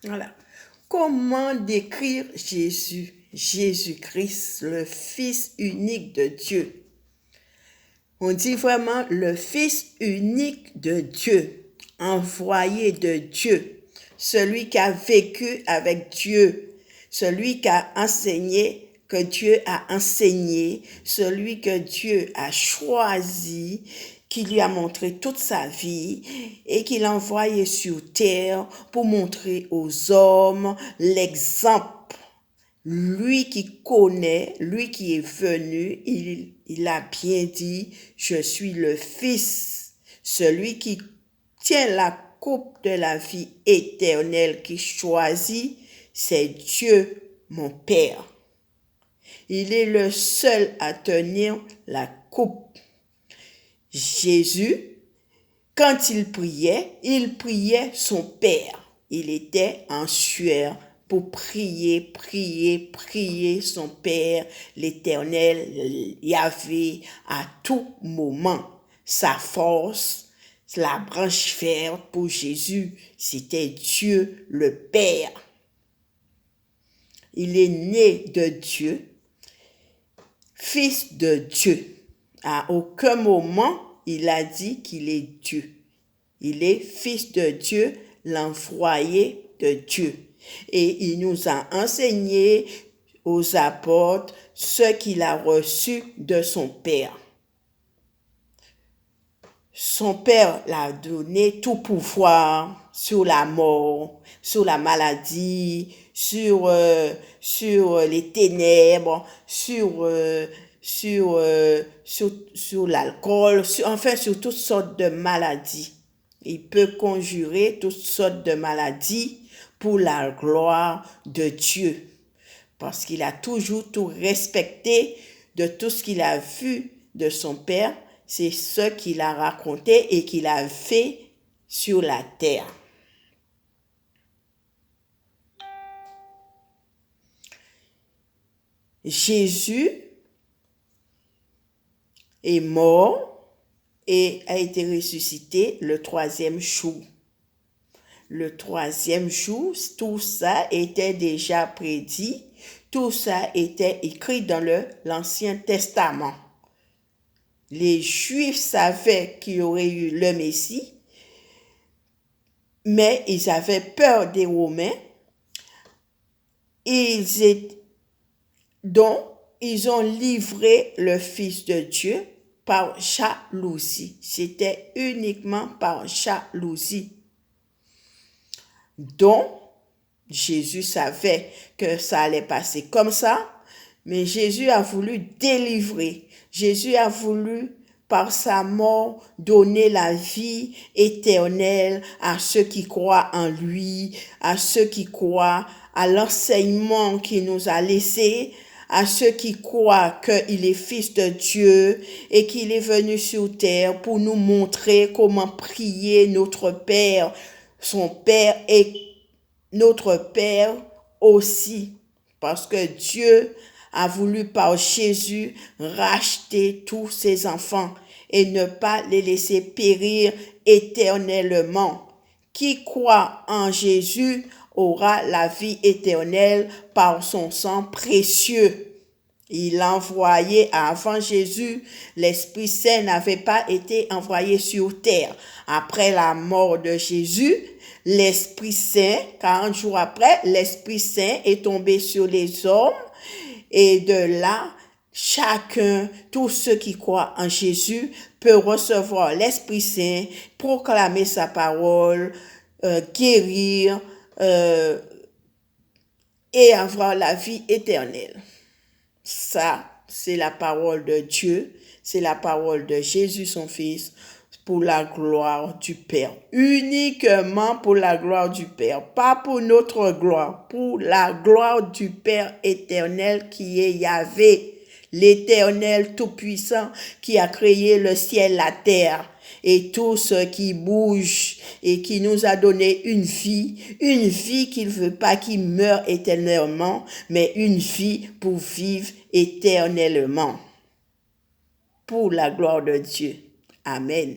Voilà. Comment décrire Jésus, Jésus-Christ, le Fils unique de Dieu? On dit vraiment le Fils unique de Dieu, envoyé de Dieu, celui qui a vécu avec Dieu, celui qui a enseigné, que Dieu a enseigné, celui que Dieu a choisi, qui lui a montré toute sa vie et qu'il a envoyé sur terre pour montrer aux hommes l'exemple. Lui qui connaît, lui qui est venu, il a bien dit, je suis le Fils, celui qui tient la coupe de la vie éternelle qui choisit, c'est Dieu, mon Père. Il est le seul à tenir la coupe. Jésus, quand il priait son Père. Il était en sueur pour prier son Père, l'Éternel, Yahvé, à tout moment. Sa force, la branche verte pour Jésus, c'était Dieu le Père. Il est né de Dieu, fils de Dieu. À aucun moment, il a dit qu'il est Dieu. Il est fils de Dieu, l'envoyé de Dieu. Et il nous a enseigné aux apôtres ce qu'il a reçu de son Père. Son Père l'a donné tout pouvoir sur la mort, sur la maladie, sur les ténèbres, sur l'alcool, sur toutes sortes de maladies. Il peut conjurer toutes sortes de maladies pour la gloire de Dieu. Parce qu'il a toujours tout respecté de tout ce qu'il a vu de son Père. C'est ce qu'il a raconté et qu'il a fait sur la terre. Jésus est mort et a été ressuscité le 3e jour. Le 3e jour, tout ça était déjà prédit, tout ça était écrit dans l'Ancien Testament. Les Juifs savaient qu'il y aurait eu le Messie, mais ils avaient peur des Romains. Donc, ils ont livré le Fils de Dieu par jalousie. C'était uniquement par jalousie. Donc, Jésus savait que ça allait passer comme ça, mais Jésus a voulu délivrer. Jésus a voulu, par sa mort, donner la vie éternelle à ceux qui croient en lui, à ceux qui croient à l'enseignement qu'il nous a laissé, à ceux qui croient qu'il est fils de Dieu et qu'il est venu sur terre pour nous montrer comment prier notre Père, son Père et notre Père aussi. Parce que Dieu a voulu par Jésus racheter tous ses enfants et ne pas les laisser périr éternellement. Qui croit en Jésus aura la vie éternelle par son sang précieux. Il a envoyé avant Jésus, l'Esprit Saint n'avait pas été envoyé sur terre. Après la mort de Jésus, l'Esprit Saint, 40 jours après, l'Esprit Saint est tombé sur les hommes et de là, chacun, tous ceux qui croient en Jésus, peut recevoir l'Esprit Saint, proclamer sa parole, guérir et avoir la vie éternelle. Ça, c'est la parole de Dieu, c'est la parole de Jésus, son Fils, pour la gloire du Père. Uniquement pour la gloire du Père, pas pour notre gloire, pour la gloire du Père éternel qui est Yahvé, l'Éternel Tout-Puissant qui a créé le ciel, la terre et tout ce qui bouge et qui nous a donné une vie qu'il ne veut pas qu'il meure éternellement, mais une vie pour vivre éternellement. Pour la gloire de Dieu. Amen.